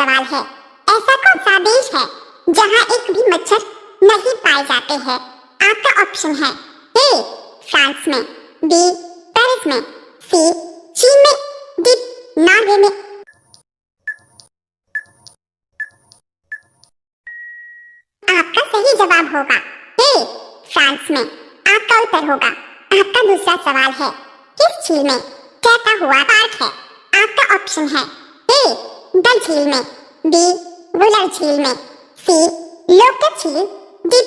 सवाल है, ऐसा कौन सा देश है जहां एक भी मच्छर नहीं पाए जाते हैं? आपका ऑप्शन है ए फ्रांस में, बी पेरिस में, सी चीन में, डी नॉर्वे में। आपका सही जवाब होगा ए फ्रांस में। आपका उत्तर होगा। आपका दूसरा सवाल है, किस झील में तैरता हुआ पार्क है? आपका ऑप्शन है ए डल झील में, बी वुलर झील में, सी लोकट झील, डी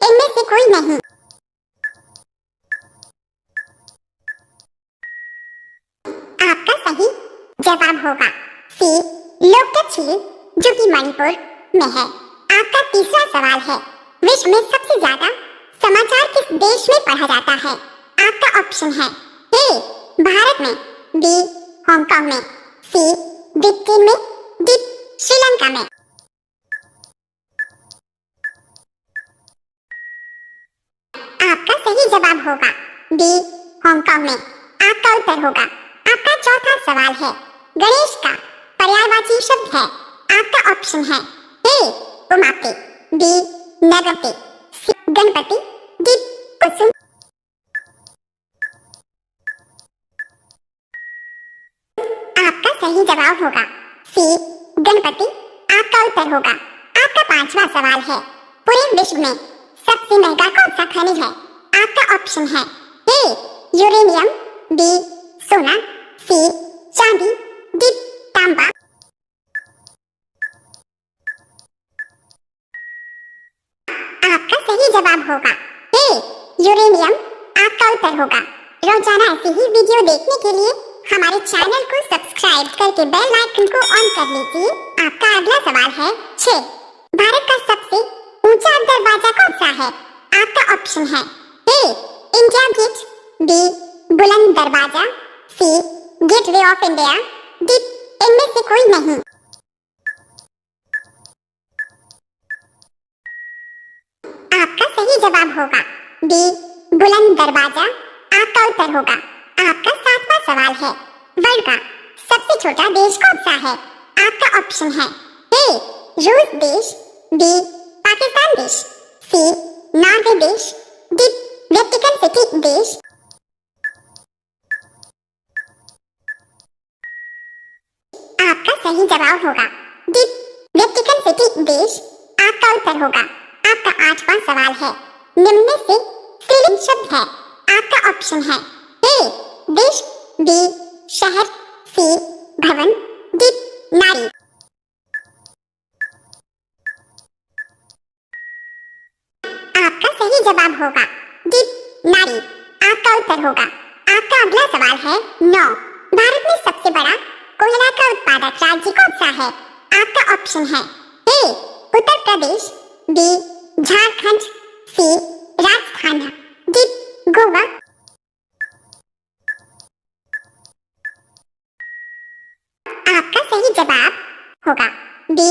इनमें से कोई नहीं। आपका सही जवाब होगा सी लोकट झील, जो कि मणिपुर में है। आपका तीसरा सवाल है, विश्व में सबसे ज्यादा समाचार किस देश में पढ़ा जाता है? आपका ऑप्शन है ए भारत में, बी हांगकांग में, सी ब्रिटेन में, डी श्रीलंका में। आपका सही जवाब होगा बी हांगकांग में। आपका उत्तर होगा। आपका चौथा सवाल है, गणेश का पर्यायवाची शब्द है? आपका ऑप्शन है ए उमापति, बी नगपति, सी गणपति, डी कुसुम। आपका सही जवाब होगा सी गणपति। आपका उत्तर होगा। आपका पांचवा सवाल है, पूरे विश्व में सबसे महंगा कौन सा खनिज है? आपका ऑप्शन है ए यूरेनियम, बी सोना, सी चांदी, डी तांबा। आपका सही जवाब होगा ए यूरेनियम। आपका उत्तर होगा। रोजाना ऐसी ही वीडियो देखने के लिए हमारे चैनल को सब्सक्राइब करके बेल आइकन को ऑन कर लीजिए। आपका अगला सवाल है 6, भारत का सबसे ऊंचा दरवाजा कौन सा है? आपका ऑप्शन है ए इंडिया गेट, बी बुलंद दरवाजा, सी गेटवे ऑफ इंडिया, डी इनमें से कोई नहीं। आपका सही जवाब होगा बी बुलंद दरवाजा। आपका उत्तर होगा। आपका सातवां सवाल है, वर्ल्ड का सबसे छोटा देश कौन सा है? आपका ऑप्शन है ए रूस देश, बी पाकिस्तान देश, सी नॉर्वे देश, डी वेटिकन सिटी देश। आपका सही जवाब होगा डी वेटिकन सिटी देश। आपका उत्तर होगा। आपका आठवां सवाल है, निम्न में से स्त्रीलिंग शब्द है? आपका ऑप्शन है ए देश, बी शहर, सी भवन, डी नारी। आपका सही जवाब होगा डी नारी। आपका उत्तर होगा। आपका अगला सवाल है 9, भारत में सबसे बड़ा कोयला का उत्पादक राज्य कौन सा है? आपका ऑप्शन है ए उत्तर प्रदेश, बी झारखंड, सी राजस्थान, डी गोवा। आपका सही जवाब होगा बी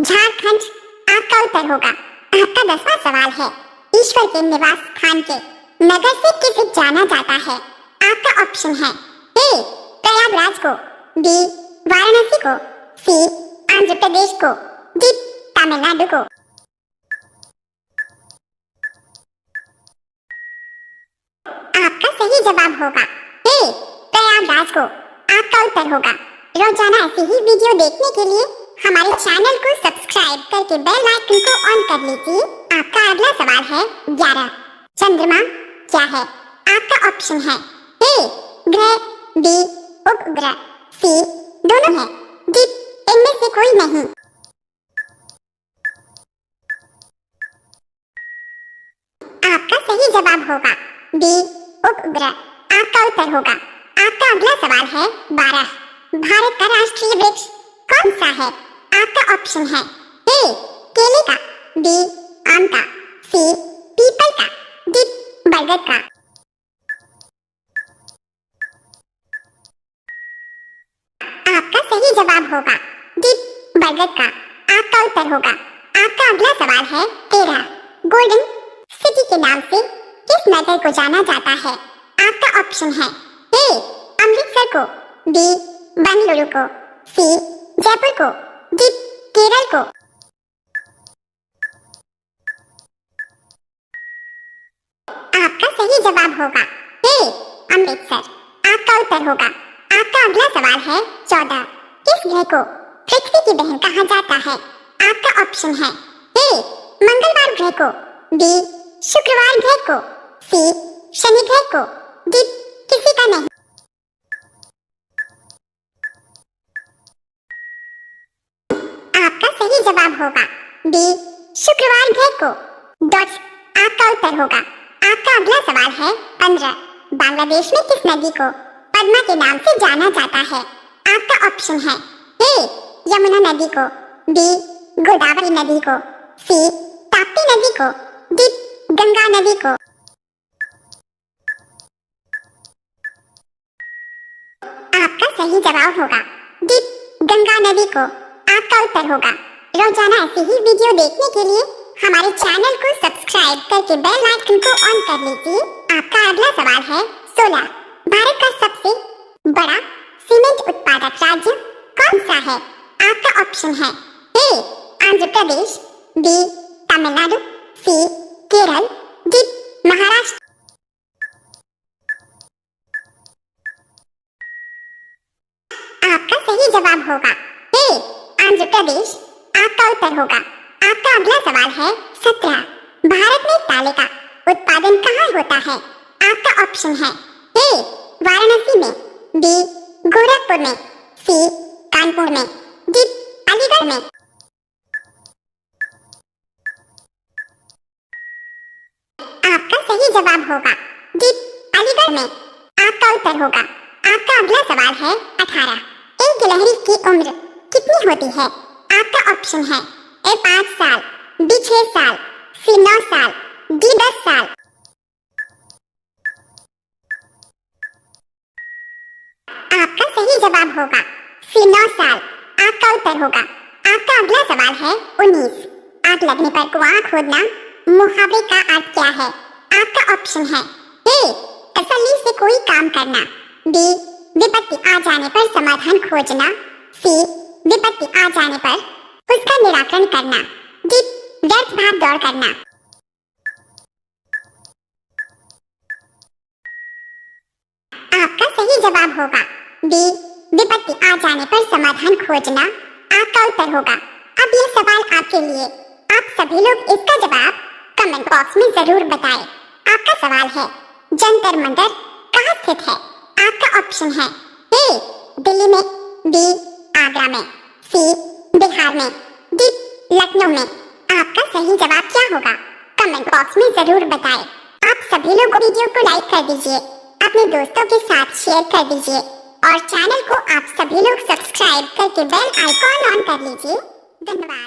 झारखंड। आपका उत्तर होगा। आपका 10वां सवाल है, ईश्वर के निवास स्थान के नगर से किसे जाना जाता है? आपका ऑप्शन है ए प्रयागराज को, बी वाराणसी को, सी आंध्र प्रदेश को, डी तमिलनाडु को। आपका सही जवाब होगा ए प्रयागराज को। आपका उत्तर होगा। रोजाना ऐसी ही वीडियो देखने के लिए हमारे चैनल को सब्सक्राइब करके बेल आइकन को ऑन कर लीजिए। आपका अगला सवाल है 11, चंद्रमा क्या है? आपका ऑप्शन है ए ग्रह, बी उपग्रह, सी दोनों है, डी इनमें से कोई नहीं। आपका सही जवाब होगा बी उपग्रह। आपका उत्तर होगा। आपका अगला सवाल है 12, भारत का राष्ट्रीय वृक्ष कौन सा है? आपका ऑप्शन है ए केले का, बी आम का, सी पीपल का, डी बरगद का। आपका सही जवाब होगा डी बरगद का। आपका उत्तर होगा। आपका अगला सवाल है 13, गोल्डन सिटी के नाम से किस नगर को जाना जाता है? आपका ऑप्शन है ए अमृतसर को, बी बेंगलुरु को, सी जयपुर को, डी होगा। ए अमृतसर, आपका उत्तर होगा। आपका अगला सवाल है 14। किस ग्रह को पृथ्वी की बहन कहा जाता है? आपका ऑप्शन है ए मंगलवार ग्रह को, बी शुक्रवार ग्रह को, सी शनि ग्रह को, डी किसी का नहीं। आपका सही जवाब होगा बी शुक्रवार ग्रह को। डॉट्स आपका उत्तर होगा। आपका अगला सवाल है 15। बांग्लादेश में किस नदी को पद्मा के नाम से जाना जाता है? आपका ऑप्शन है ए यमुना नदी को, बी गोदावरी नदी को, सी ताप्ती नदी को, डी गंगा नदी को। आपका सही जवाब होगा डी गंगा नदी को। आपका उत्तर होगा। रोजाना ऐसी ही वीडियो देखने के लिए हमारे चैनल को सब्सक्राइब करके बेल आइकन को ऑन कर लीजिए। आपका अगला सवाल है 16। भारत का सबसे बड़ा सीमेंट उत्पादक राज्य कौन सा है? आपका ऑप्शन है ए आंध्र प्रदेश, बी तमिलनाडु, सी केरल, डी महाराष्ट्र। आपका सही जवाब होगा ए आंध्र प्रदेश। आपका उत्तर होगा। आपका अगला सवाल है 17। भारत में ताले का उत्पादन कहाँ होता है? आपका ऑप्शन है ए वाराणसी में, बी गोरखपुर में, सी कानपुर में, डी अलीगढ़ में। आपका सही जवाब होगा डी अलीगढ़ में। आपका उत्तर होगा। आपका अगला सवाल है 18। एक गिलहरी की उम्र कितनी होती है? आपका ऑप्शन है ए 5 साल, बी 6 साल, सी 9 साल, डी 10 साल। आपका सही जवाब होगा सी 9 साल। आपका उत्तर होगा। आपका अगला सवाल है 19। आग लगने पर कुआं खोदना मुहावरे का अर्थ क्या है? आपका ऑप्शन है ए तसल्ली से कोई काम करना, बी विपत्ति आ जाने पर समाधान खोजना, सी विपत्ति आ जाने पर उसका निराकरण करना, डी व्यर्थ भाग दौड़ करना। आपका सही जवाब होगा बी विपत्ति आ जाने पर समाधान खोजना। आपका उत्तर होगा। अब ये सवाल आपके लिए। आप सभी लोग इसका जवाब कमेंट बॉक्स में जरूर बताएं। आपका सवाल है जंतर मंतर कहाँ स्थित है? आपका ऑप्शन है ए दिल्ली में, बी आगरा में, सी बिहार में, डी लखनऊ में। आपका सही जवाब क्या होगा? कमेंट बॉक्स में जरूर बताएं। आप सभी लोग वीडियो को लाइक कर दीजिए, अपने दोस्तों के साथ शेयर कर दीजिए और चैनल को आप सभी लोग सब्सक्राइब करके बेल आइकॉन ऑन कर लीजिए। धन्यवाद।